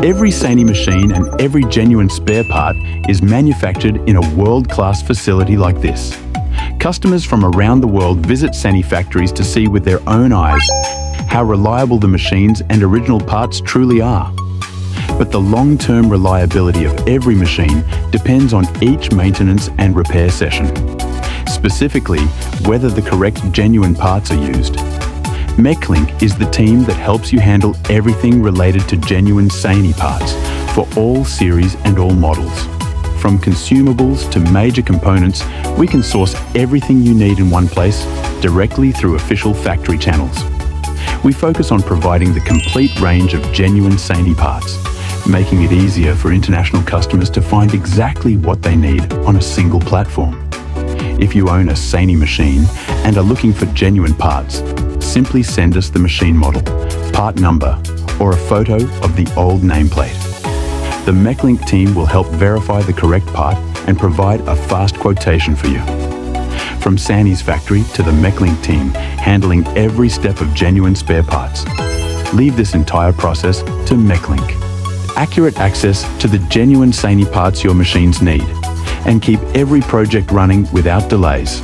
Every SANY machine and every genuine spare part is manufactured in a world-class facility like this. Customers from around the world visit SANY factories to see with their own eyes how reliable the machines and original parts truly are. But the long-term reliability of every machine depends on each maintenance and repair session. Specifically, whether the correct genuine parts are used. MechLink is the team that helps you handle everything related to genuine SANY parts for all series and all models. From consumables to major components, we can source everything you need in one place directly through official factory channels. We focus on providing the complete range of genuine SANY parts, making it easier for international customers to find exactly what they need on a single platform. If you own a SANY machine and are looking for genuine parts, simply send us the machine model, part number, or a photo of the old nameplate. The MechLink team will help verify the correct part and provide a fast quotation for you. From SANY's factory to the MechLink team handling every step of genuine spare parts. Leave this entire process to MechLink. Accurate access to the genuine SANY parts your machines need, and keep every project running without delays.